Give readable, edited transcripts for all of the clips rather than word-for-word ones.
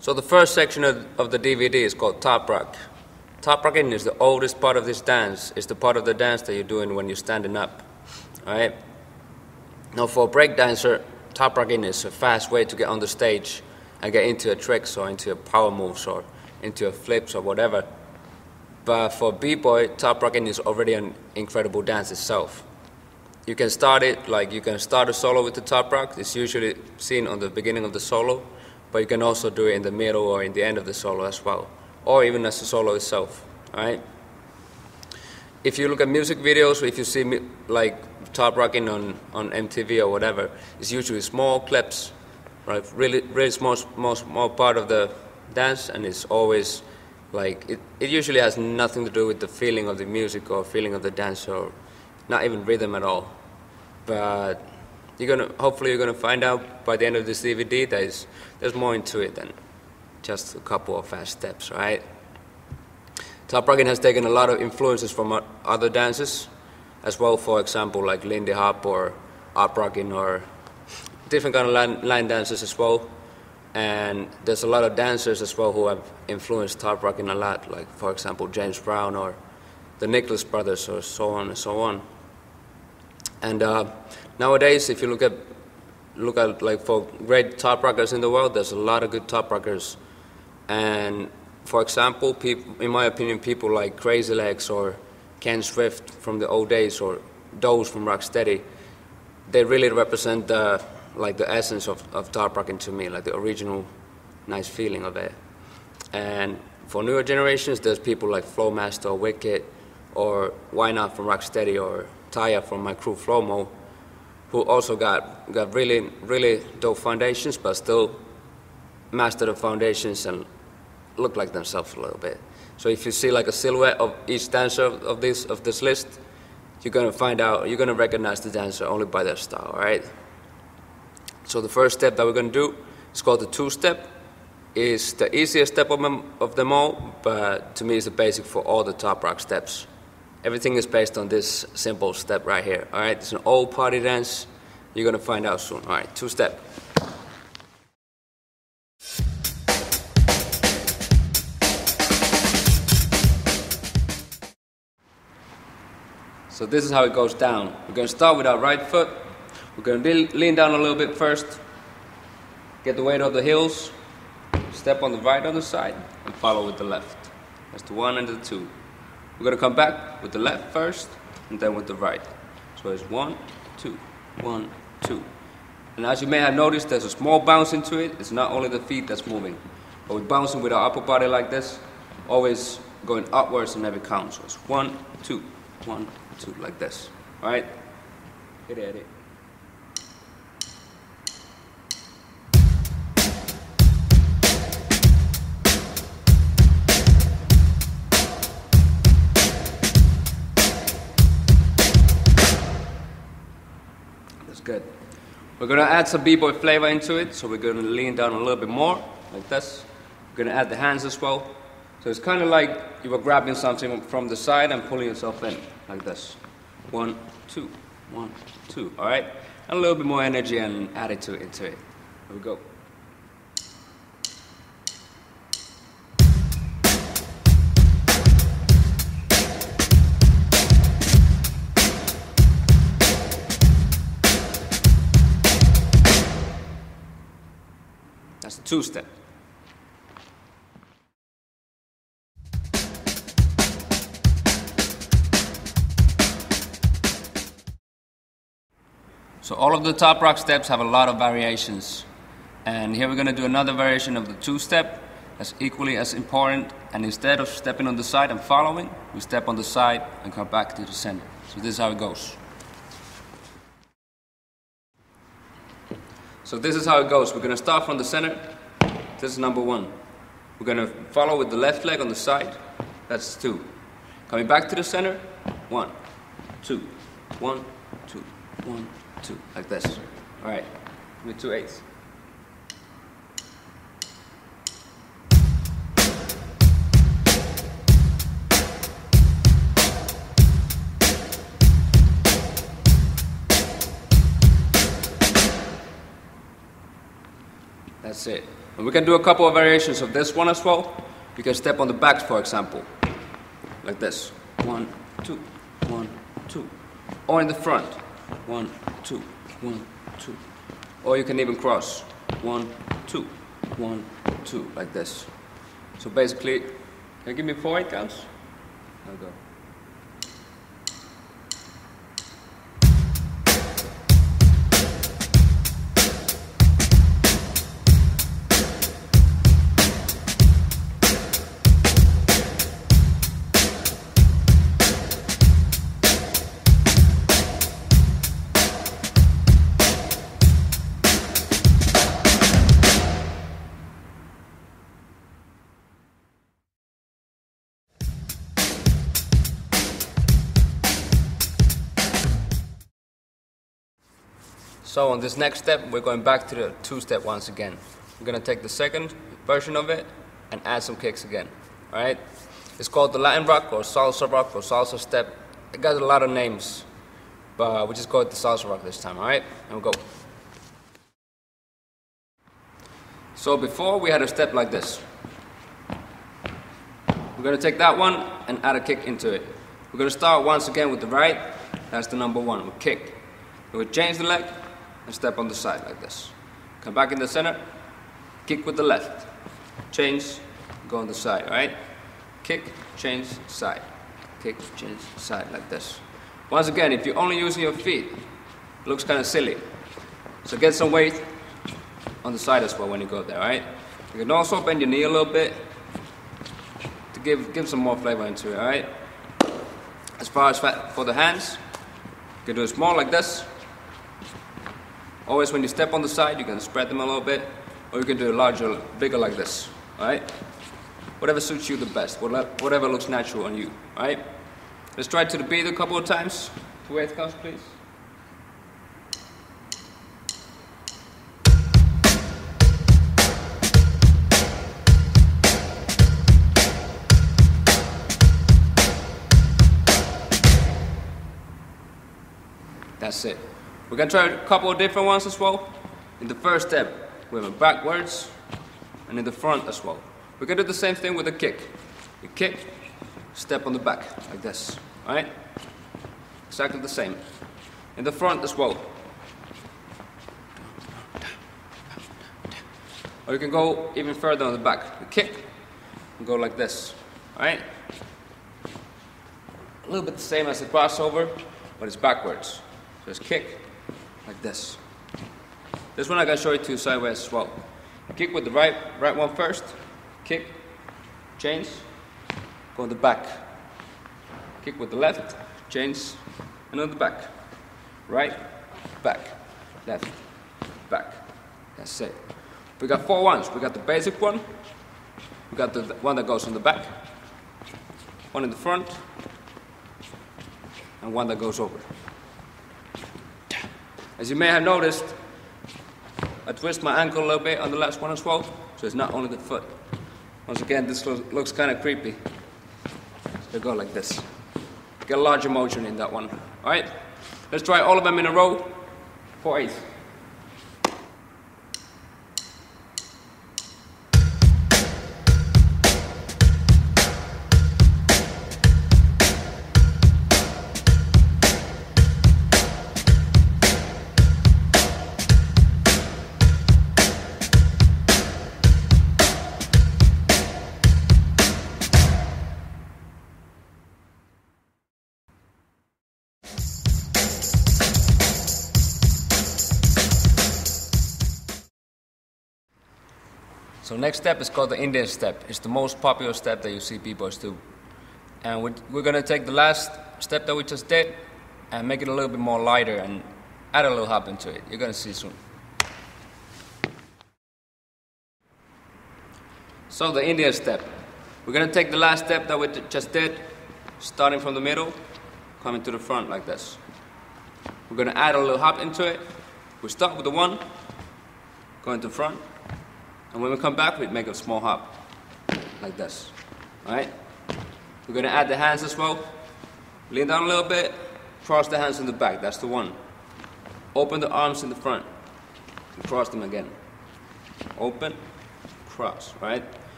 So the first section of the DVD is called Top Rock. Top rocking is the oldest part of this dance. It's the part of the dance that you're doing when you're standing up. Alright? Now for a break dancer, top rocking is a fast way to get on the stage and get into a tricks or into a power moves or into a flips or whatever. But for b-boy, top rocking is already an incredible dance itself. You can start it, like you can start a solo with the top rock. It's usually seen on the beginning of the solo, but you can also do it in the middle or in the end of the solo as well, or even as the solo itself, alright? If you look at music videos, if you see like top rocking on MTV or whatever, it's usually small clips, right? Really small part of the dance, and it's always like, it usually has nothing to do with the feeling of the music or feeling of the dance or not even rhythm at all. But hopefully you're gonna find out by the end of this DVD that there's more into it than just a couple of fast steps, right? Top rocking has taken a lot of influences from other dances as well, for example, like Lindy Hop or up rocking or different kind of line dances as well. And there's a lot of dancers as well who have influenced top rocking a lot, like for example James Brown or the Nicholas Brothers or so on and so on. And nowadays, if you look at like for great top rockers in the world, there's a lot of good top rockers. And for example, in my opinion, people like Crazy Legs or Ken Swift from the old days or Doze from Rocksteady, they really represent the essence of top rocking to me, like the original nice feeling of it. And for newer generations, there's people like Flowmaster or Wicked or Why Not from Rocksteady or Taya from my crew Flowmo, who also got really dope foundations, but still master the foundations and look like themselves a little bit. So if you see like a silhouette of each dancer of this list, you're gonna recognize the dancer only by their style, alright? So the first step that we're gonna do is called the two-step. It's the easiest step of them all, but to me it's the basic for all the top rock steps. Everything is based on this simple step right here, alright? It's an old party dance. You're gonna find out soon. Alright, two-step. So this is how it goes down. We're gonna start with our right foot. We're gonna lean down a little bit first. Get the weight of the heels. Step on the right on the side and follow with the left. That's the one and the two. We're gonna come back with the left first and then with the right. So it's 1, 2, 1, 2. And as you may have noticed, there's a small bounce into it. It's not only the feet that's moving, but we're bouncing with our upper body like this, always going upwards in every count. So it's 1, 2, 1, 2, like this. All right? Hit it. Good. We're going to add some b-boy flavor into it, so we're going to lean down a little bit more, like this. We're going to add the hands as well. So it's kind of like you were grabbing something from the side and pulling yourself in, like this. 1, 2, 1, 2, all right? And a little bit more energy and attitude into it. Here we go. That's the two-step. So all of the top rock steps have a lot of variations. And here we're going to do another variation of the two-step that's equally as important. And instead of stepping on the side and following, we step on the side and come back to the center. So this is how it goes. So this is how it goes. We're going to start from the center. This is number 1. We're going to follow with the left leg on the side. That's 2. Coming back to the center. 1, 2, 1, 2, 1, 2. Like this. All right. With 2/8. That's it. And we can do a couple of variations of this one as well. You can step on the back, for example, like this. 1, 2, 1, 2. Or in the front. 1, 2, 1, 2. Or you can even cross. 1, 2, 1, 2, like this. So basically, can you give me 4 8 counts? I'll go. So on this next step, we're going back to the 2-step once again. We're going to take the second version of it and add some kicks again. All right? It's called the Latin rock or salsa step. It got a lot of names, but we just call it the salsa rock this time. All right? And we'll go. So before we had a step like this. We're going to take that one and add a kick into it. We're going to start once again with the right. That's the number 1. We'll kick. We'll change the leg and step on the side like this. Come back in the center, kick with the left, change, go on the side, alright? Kick, change, side, kick, change, side like this. Once again, if you're only using your feet, it looks kind of silly. So get some weight on the side as well when you go there, alright? You can also bend your knee a little bit to give some more flavor into it, alright? As far as for the hands, you can do it small like this. Always when you step on the side, you can spread them a little bit, or you can do it larger, bigger like this, alright? Whatever suits you the best, whatever looks natural on you, alright? Let's try to the beat a couple of times. 2 8 counts, please. That's it. We're going to try a couple of different ones as well. In the first step, we have a backwards, and in the front as well. We're going to do the same thing with a kick. You kick, step on the back, like this. Alright? Exactly the same. In the front as well. Or you can go even further on the back. You kick, and go like this. Alright? A little bit the same as the crossover, but it's backwards. So just kick, like this. This one I can show you to sideways as well. Kick with the right one first. Kick, change, go on the back. Kick with the left, change, and on the back. Right, back, left, back. That's it. We got 4 ones. We got the basic one. We got the one that goes on the back. One in the front. And one that goes over. As you may have noticed, I twist my ankle a little bit on the last one as well, so it's not only the foot. Once again, this looks kind of creepy. So go like this. Get a larger motion in that one. Alright? Let's try all of them in a row. 4 8. So next step is called the Indian step. It's the most popular step that you see b-boys do. And we're going to take the last step that we just did and make it a little bit more lighter and add a little hop into it. You're going to see soon. So the Indian step. We're going to take the last step that we just did, starting from the middle, coming to the front like this. We're going to add a little hop into it. We start with the 1, going to the front. And when we come back, we make a small hop, like this. Alright? We're going to add the hands as well. Lean down a little bit, cross the hands in the back, that's the 1. Open the arms in the front, and cross them again. Open, cross, right?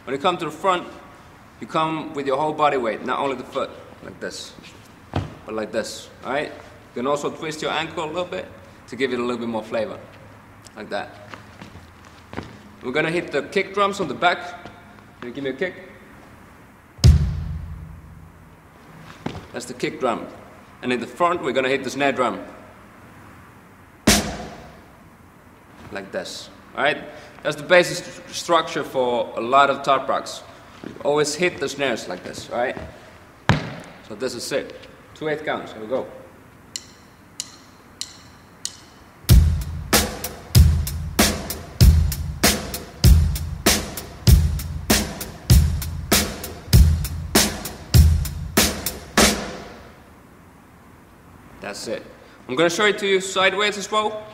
When you come to the front, you come with your whole body weight, not only the foot, like this, but like this, all right? You can also twist your ankle a little bit to give it a little bit more flavor, like that. We're gonna hit the kick drums on the back. Can you give me a kick? That's the kick drum. And in the front, we're gonna hit the snare drum. Like this, all right? That's the basic structure for a lot of top rocks. You always hit the snares like this, all right? So this is it. 2/8 counts, here we go. That's it. I'm gonna show it to you sideways as well,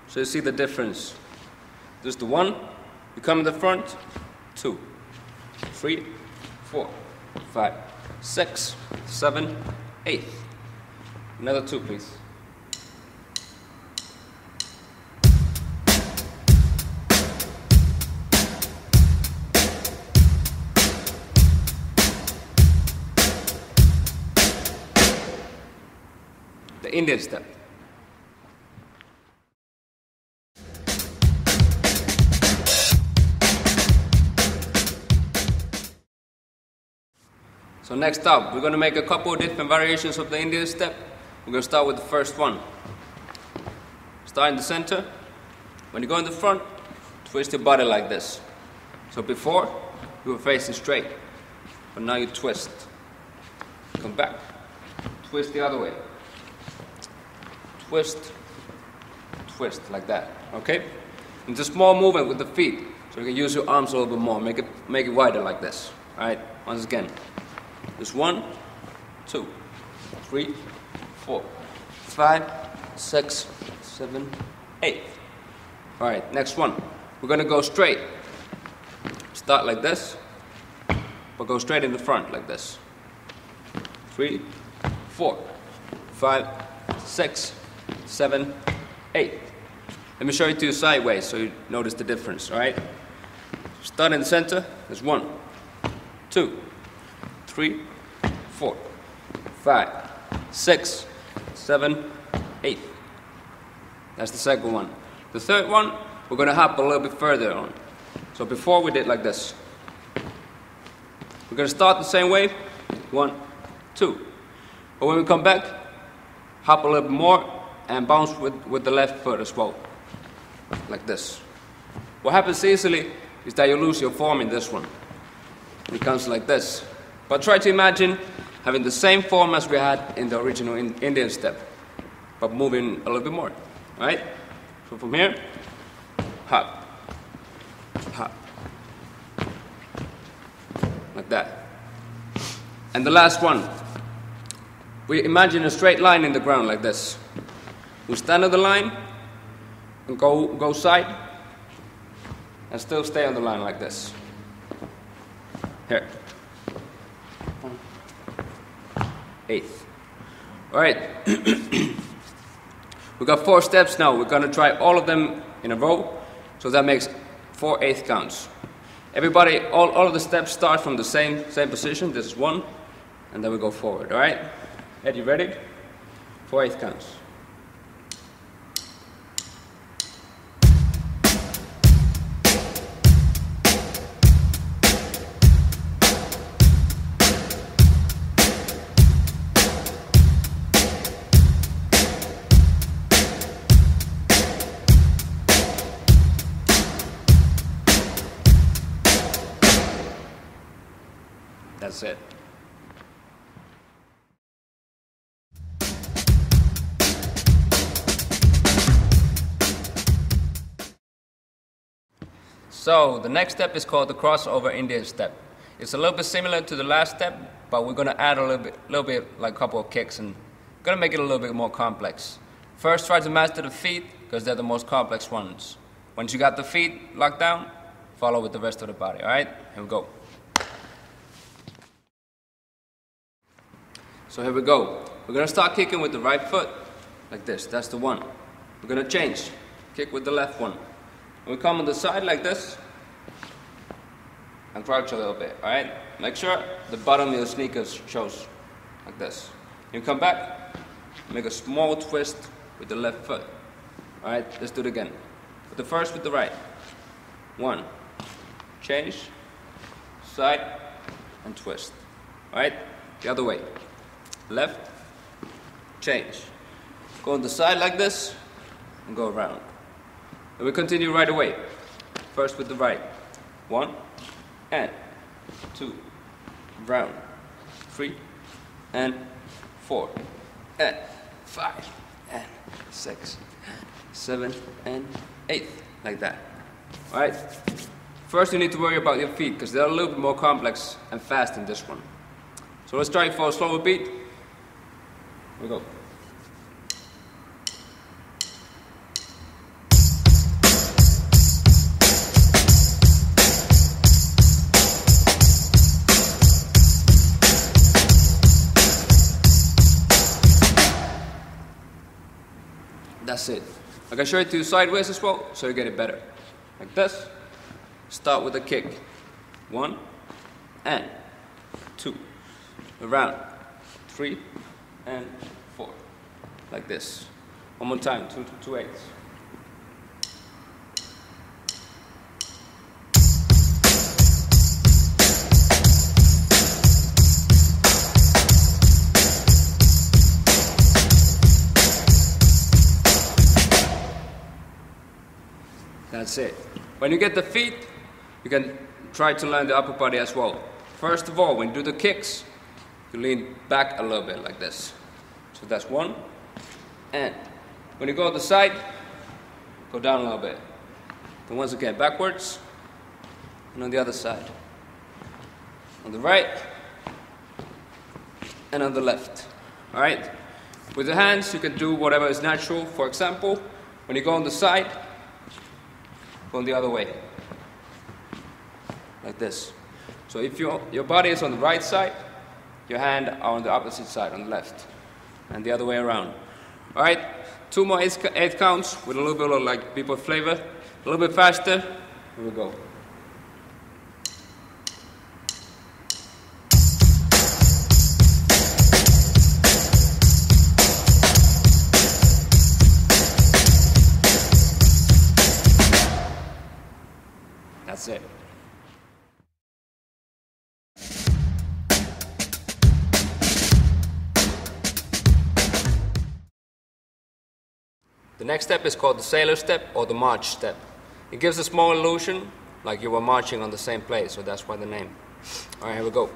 so you see the difference. This is the 1, you come in the front, 2, 3, 4, 5, 6, 7, 8. Another 2, please. The Indian step. So next up, we're going to make a couple of different variations of the Indian step. We're going to start with the first one. Start in the center. When you go in the front, twist your body like this. So before, you were facing straight, but now you twist. Come back. Twist the other way. Twist, twist, like that, okay? And it's a small movement with the feet, so you can use your arms a little bit more, make it wider like this, all right? Once again, just 1, 2, 3, 4, 5, 6, 7, 8. All right, next one. We're gonna go straight. Start like this, but go straight in the front like this. 3, 4, 5, 6, 7, 8. Let me show you to you sideways so you notice the difference, all right? Start in the center. There's 1, 2, 3, 4, 5, 6, 7, 8. That's the second one. The third one, we're going to hop a little bit further on. So before we did like this. We're going to start the same way. 1, 2. But when we come back, hop a little bit more and bounce with the left foot as well. Like this. What happens easily is that you lose your form in this one. It comes like this. But try to imagine having the same form as we had in the original Indian step, but moving a little bit more, right? So from here, hop, hop, like that. And the last one, we imagine a straight line in the ground like this. We stand on the line and go side and still stay on the line like this. Here. 1/8. All right. We got 4 steps now. We're going to try all of them in a row. So that makes 4/8 counts. Everybody, all of the steps start from the same position. This is 1. And then we go forward. All right? Ed, you ready? 4/8 counts. That's it. So the next step is called the crossover Indian step. It's a little bit similar to the last step, but we're going to add a little bit like a couple of kicks and going to make it a little bit more complex. First, try to master the feet because they're the most complex ones. Once you got the feet locked down, follow with the rest of the body. All right, here we go. So here we go. We're going to start kicking with the right foot, like this. That's the 1. We're going to change. Kick with the left one. When we come on the side like this, and crouch a little bit, alright? Make sure the bottom of your sneakers shows like this. You come back, make a small twist with the left foot. Alright, let's do it again. But the first with the right. 1, change, side, and twist. Alright, the other way. Left, change. Go on the side like this, and go around. And we continue right away. First with the right. 1, and 2, round. 3, and 4, and 5, and 6, 7, and 8, like that. Alright? First you need to worry about your feet, because they're a little bit more complex and fast in this one. So let's try for a slower beat. Here we go. That's it. I can show it to you sideways as well, so you get it better. Like this. Start with a kick. 1, and 2. Around. 3, and 4. Like this. One more time, 2 to 2 8s. That's it. When you get the feet, you can try to learn the upper body as well. First of all, when you do the kicks, you lean back a little bit like this. So that's 1, and when you go to the side, go down a little bit. Then once again, backwards, and on the other side. On the right, and on the left. Alright? With the hands, you can do whatever is natural. For example, when you go on the side, go the other way, like this. So if your body is on the right side, your hand are on the opposite side, on the left, and the other way around. All right, 2 more 8 counts with a little bit of like people flavor, a little bit faster. Here we go. That's it. The next step is called the sailor step or the march step. It gives a small illusion like you were marching on the same place, so that's why the name. All right, here we go.